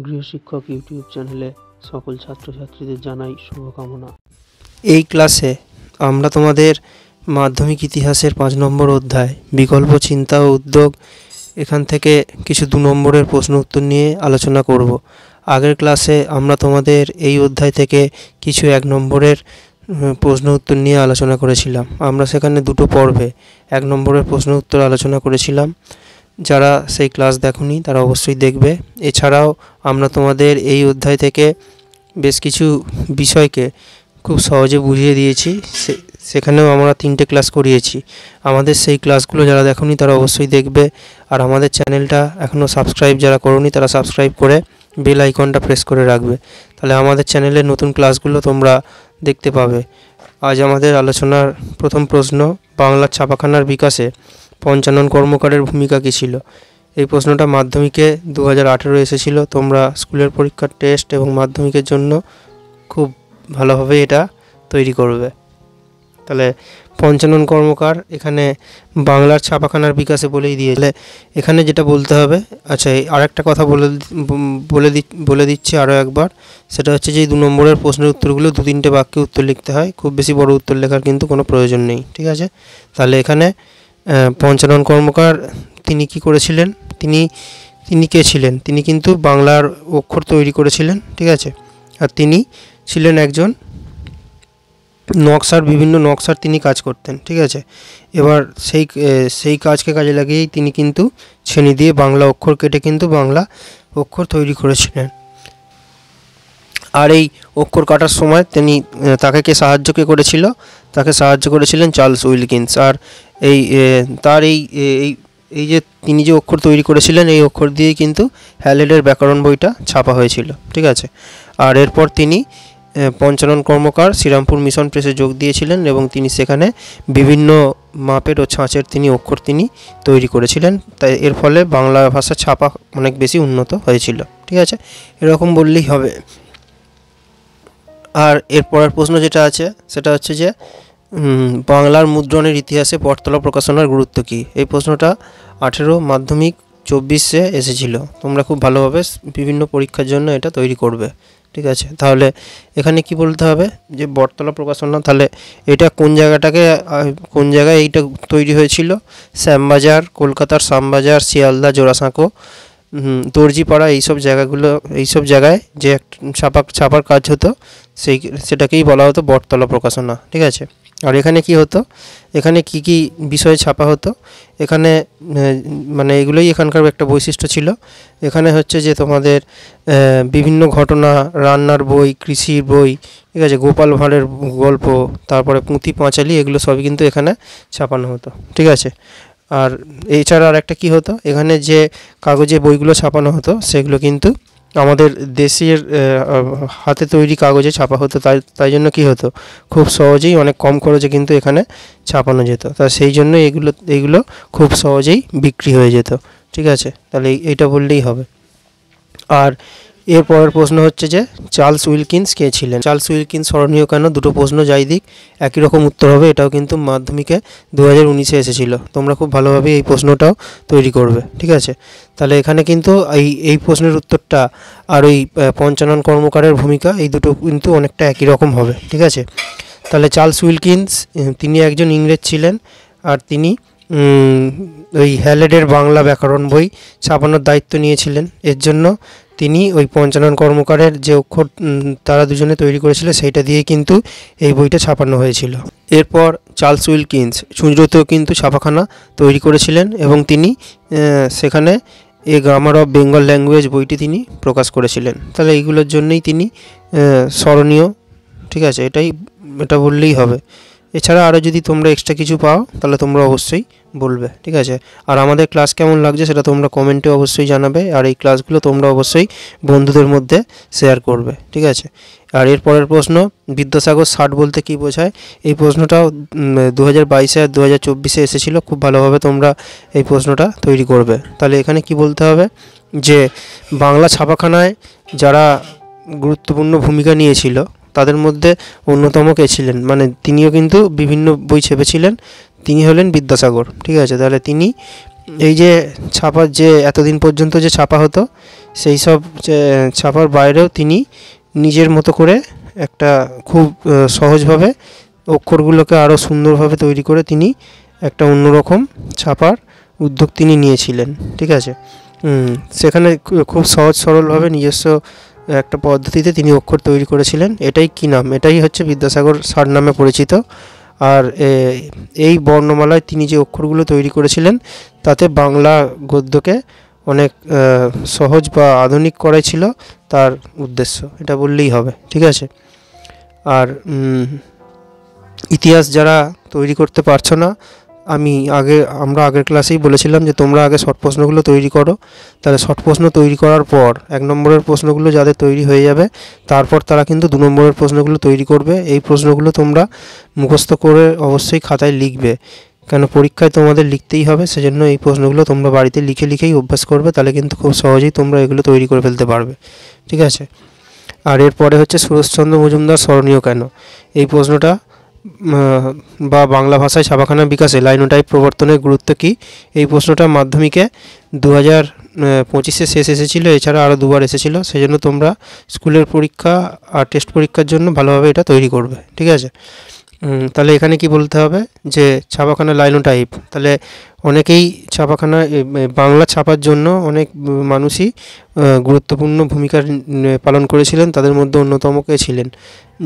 গৃহশিক্ষক YouTube চ্যানেলে সকল ছাত্রছাত্রীদের জানাই শুভকামনা। এই ক্লাসে আমরা তোমাদের মাধ্যমিক ইতিহাসের 5 নম্বর অধ্যায় বিকল্প চিন্তা ও উদ্যোগ এখান থেকে কিছু 2 নম্বরের প্রশ্ন উত্তর নিয়ে আলোচনা করব। আগের ক্লাসে আমরা তোমাদের এই অধ্যায় থেকে কিছু 1 নম্বরের প্রশ্ন উত্তর নিয়ে আলোচনা করেছিলাম। আমরা সেখানে 2টো পর্বে 1 নম্বরের প্রশ্ন উত্তর আলোচনা করেছিলাম। যারা সেই ক্লাস দেখোনি তারা অবশ্যই দেখবে। এছাড়াও আমরা তোমাদের এই অধ্যায় থেকে বেশ কিছু বিষয়কে খুব সহজে বুঝিয়ে দিয়েছি, সেখানেও আমরা 3টে ক্লাস করিয়েছি। আমাদের সেই ক্লাসগুলো যারা দেখোনি তারা অবশ্যই দেখবে। আর আমাদের চ্যানেলটা এখনও সাবস্ক্রাইব যারা করোনি তারা সাবস্ক্রাইব করে বেল আইকনটা প্রেস করে রাখবে, তাহলে আমাদের চ্যানেলের নতুন ক্লাসগুলো তোমরা দেখতে পাবে। আজ আমাদের আলোচনার প্রথম প্রশ্ন, বাংলার ছাপাখানার বিকাশে পঞ্চানন কর্মকারের ভূমিকা কী ছিল? এই প্রশ্নটা মাধ্যমিকে 2018 এসেছিল। তোমরা স্কুলের পরীক্ষার টেস্ট এবং মাধ্যমিকের জন্য খুব ভালোভাবে এটা তৈরি করবে। তাহলে পঞ্চানন কর্মকার এখানে বাংলার ছাপাখানার বিকাশে বলেই দিয়েছে। এখানে যেটা বলতে হবে, আচ্ছা আরেকটা কথা বলে দিচ্ছি আরও একবার, সেটা হচ্ছে যে 2 নম্বরের প্রশ্নের উত্তরগুলো 2-3টে বাক্যে উত্তর লিখতে হয়, খুব বেশি বড় উত্তর লেখার কিন্তু কোনো প্রয়োজন নেই, ঠিক আছে? তাহলে এখানে পঞ্চানন কর্মকার তিনি কি করেছিলেন, তিনি কে ছিলেন? তিনি কিন্তু বাংলার অক্ষর তৈরি করেছিলেন, ঠিক আছে? আর তিনি ছিলেন একজন নকশার, বিভিন্ন নকশার তিনি কাজ করতেন, ঠিক আছে? এবার সেই কাজকে কাজে লাগিয়েই তিনি কিন্তু ছেনি দিয়ে বাংলা অক্ষর কেটে কিন্তু বাংলা অক্ষর তৈরি করেছিলেন। আর এই অক্ষর কাটার সময় তাকে কে সাহায্য করেছিল? তাকে সাহায্য করেছিলেন চার্লস উইলকিন্স। আর এই যে তিনি যে অক্ষর তৈরি করেছিলেন, এই অক্ষর দিয়েই কিন্তু হ্যালেডের ব্যাকরণ বইটা ছাপা হয়েছিল, ঠিক আছে? আর এরপর তিনি পঞ্চানন কর্মকার শ্রীরামপুর মিশন প্রেসে যোগ দিয়েছিলেন এবং তিনি সেখানে বিভিন্ন মাপের ও ছাঁচের অক্ষর তিনি তৈরি করেছিলেন। তাই এর ফলে বাংলা ভাষা ছাপা অনেক বেশি উন্নত হয়েছিল, ঠিক আছে? এরকম বললেই হবে। আর এরপরের প্রশ্ন যেটা আছে সেটা হচ্ছে যে বাংলার মুদ্রণের ইতিহাসে বটতলা প্রকাশনার গুরুত্ব কী? এই প্রশ্নটা 18 মাধ্যমিক 24-এ এসেছিল। তোমরা খুব ভালোভাবে বিভিন্ন পরীক্ষার জন্য এটা তৈরি করবে, ঠিক আছে? তাহলে এখানে কি বলতে হবে যে বটতলা প্রকাশনা, তাহলে এটা কোন জায়গায় এইটা তৈরি হয়েছিল? শ্যামবাজার, কলকাতার শ্যামবাজার, শিয়ালদা, জোড়াসাঁকো, দর্জিপাড়া, এইসব জায়গায় যে ছাপার কাজ হতো সেটাকেই বলা হতো বটতলা প্রকাশনা, ঠিক আছে? আর এখানে কি হতো, এখানে কি বিষয়ে ছাপা হতো? এখানে মানে এগুলোই এখানকার একটা বৈশিষ্ট্য ছিল। এখানে হচ্ছে যে তোমাদের বিভিন্ন ঘটনা, রান্নার বই, কৃষির বই, ঠিক আছে, গোপাল ভাঁড়ের গল্প, তারপরে পুঁথি পাঁচালী, এগুলো সবই কিন্তু এখানে ছাপানো হতো, ঠিক আছে? আর এছাড়া আর একটা কী হতো, এখানে যে কাগজে বইগুলো ছাপানো হতো সেগুলো কিন্তু আমাদের দেশের হাতে তৈরি কাগজে ছাপা হতো। তাই জন্য কী হতো, খুব সহজেই অনেক কম খরচে কিন্তু এখানে ছাপানো যেত। তা সেই জন্য এইগুলো খুব সহজেই বিক্রি হয়ে যেত, ঠিক আছে? তাহলে এইটা বললেই হবে। আর এর পরের প্রশ্ন হচ্ছে যে চার্লস উইলকিন্স কে ছিলেন? চার্লস উইলকিন্স স্মরণীয় কেন? 2টো প্রশ্ন যাই দিক একই রকম উত্তর হবে। এটাও কিন্তু মাধ্যমিকে 2019-এ এসেছিল। তোমরা খুব ভালোভাবে এই প্রশ্নটাও তৈরি করবে, ঠিক আছে? তাহলে এখানে কিন্তু এই প্রশ্নের উত্তরটা আর ওই পঞ্চানন কর্মকারের ভূমিকা, এই দুটো কিন্তু অনেকটা একই রকম হবে, ঠিক আছে? তাহলে চার্লস উইলকিন্স তিনি একজন ইংরেজ ছিলেন, আর তিনি ওই হ্যালেডের বাংলা ব্যাকরণ বই ছাপানোর দায়িত্ব নিয়েছিলেন। এর জন্য তিনি ওই পঞ্চানন কর্মকারের যে অক্ষর তারা দুজনে তৈরি করেছিল সেইটা দিয়ে কিন্তু এই বইটা ছাপানো হয়েছিল। এরপর চার্লস উইলকিন্স চুঁচুড়াতেও কিন্তু ছাপাখানা তৈরি করেছিলেন এবং তিনি সেখানে a grammar of Bengal language বইটি তিনি প্রকাশ করেছিলেন। তাহলে এইগুলোর জন্যই তিনি স্মরণীয়, ঠিক আছে? এটা বললেই হবে। এছাড়া আরও যদি তোমরা এক্সট্রা কিছু পাও তাহলে তোমরা অবশ্যই বলবে, ঠিক আছে? আর আমাদের ক্লাস কেমন লাগছে সেটা তোমরা কমেন্টে অবশ্যই জানাবে। আর এই ক্লাসগুলো তোমরা অবশ্যই বন্ধুদের মধ্যে শেয়ার করবে, ঠিক আছে? আর এর পরের প্রশ্ন, বিদ্যাসাগর ষাট বলতে কী বোঝায়? এই প্রশ্নটাও 2022-এ আর 2024-এ এসেছিল। খুব ভালোভাবে তোমরা এই প্রশ্নটা তৈরি করবে। তাহলে এখানে কি বলতে হবে যে বাংলা ছাপাখানায় যারা গুরুত্বপূর্ণ ভূমিকা নিয়েছিল তাদের মধ্যে অন্যতম কে ছিলেন, মানে তিনিও কিন্তু বিভিন্ন বই ছেপেছিলেন, তিনি হলেন বিদ্যাসাগর, ঠিক আছে? তাহলে তিনি এই যে ছাপা, যে এতদিন পর্যন্ত যে ছাপা হতো সেই সব ছাপার বাইরেও তিনি নিজের মতো করে একটা খুব সহজভাবে অক্ষরগুলোকে আরও সুন্দরভাবে তৈরি করে তিনি একটা অন্যরকম ছাপার উদ্যোগ তিনি নিয়েছিলেন। ঠিক আছে, সেখানে খুব সহজ সরলভাবে নিজস্ব একটা পদ্ধতিতে তিনি অক্ষর তৈরি করেছিলেন। এটাই কী নাম? এটাই হচ্ছে বিদ্যাসাগর স্যার নামে পরিচিত। আর এই বর্ণমালায় তিনি যে অক্ষরগুলো তৈরি করেছিলেন তাতে বাংলা গদ্যকে অনেক সহজ বা আধুনিক করাই ছিল তার উদ্দেশ্য, এটা বললেই হবে। ঠিক আছে, আর ইতিহাস যারা তৈরি করতে পারছো না, আমরা আগের ক্লাসেই বলেছিলাম যে তোমরা আগে শর্ট প্রশ্নগুলো তৈরি করো। তাহলে শর্ট প্রশ্ন তৈরি করার পর 1 নম্বরের প্রশ্নগুলো যাদের তৈরি হয়ে যাবে, তারপর তারা কিন্তু 2 নম্বরের প্রশ্নগুলো তৈরি করবে। এই প্রশ্নগুলো তোমরা মুখস্থ করে অবশ্যই খাতায় লিখবে, কেন পরীক্ষায় তোমাদের লিখতেই হবে। সেজন্য এই প্রশ্নগুলো তোমরা বাড়িতে লিখেই অভ্যাস করবে, তাহলে কিন্তু খুব সহজেই তোমরা এগুলো তৈরি করে ফেলতে পারবে। ঠিক আছে, আর এরপরে হচ্ছে সুরেশচন্দ্র মজুমদার স্মরণীয় কেন? এই প্রশ্নটা বা বাংলা ভাষায় ছাপাখানা বিকাশে লাইনোটাইপ প্রবর্তনের গুরুত্ব কী? এই প্রশ্নটা মাধ্যমিকে 2025-এ শেষ এসেছিলো, এছাড়া আরও 2বার এসেছিলো। সেজন্য তোমরা স্কুলের পরীক্ষা আর টেস্ট পরীক্ষার জন্য ভালোভাবে এটা তৈরি করবে। ঠিক আছে, তাহলে এখানে কি বলতে হবে যে ছাপাখানা লাইনোটাইপ, তাহলে অনেকেই ছাপাখানা বাংলা ছাপার জন্য অনেক মানুষই গুরুত্বপূর্ণ ভূমিকা পালন করেছিলেন। তাদের মধ্যে অন্যতম কে ছিলেন?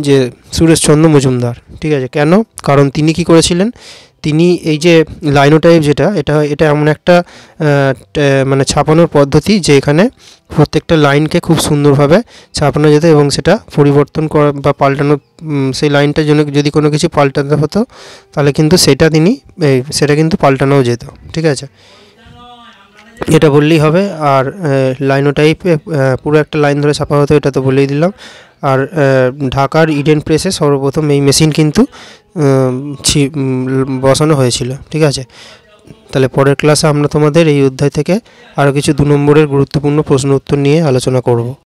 যে সুরেশচন্দ্র মজুমদার। ঠিক আছে, কেন? কারণ তিনি কি করেছিলেন, তিনি এই যে লাইনোটাইপ এটা এমন একটা মানে ছাপানোর পদ্ধতি যে এখানে প্রত্যেকটা লাইনকে খুব সুন্দরভাবে ছাপানো যেত এবং সেটা পরিবর্তন করা বা পাল্টানো, সেই লাইনটার জন্য যদি কোনো কিছু পাল্টাতে হতো তাহলে কিন্তু সেটা কিন্তু পাল্টানোও যেত। ঠিক আছে, এটা বললেই হবে। আর লাইনোটাইপে পুরো একটা লাইন ধরে ছাপা হতো, এটা তো বলেই দিলাম। আর ঢাকার ইডেন প্রেসে সর্বপ্রথম এই মেশিন কিন্তু বসানো হয়েছিল। ঠিক আছে, তাহলে পরের ক্লাসে আমরা তোমাদের এই অধ্যায় থেকে আরও কিছু 2 নম্বরের গুরুত্বপূর্ণ প্রশ্ন উত্তর নিয়ে আলোচনা করব।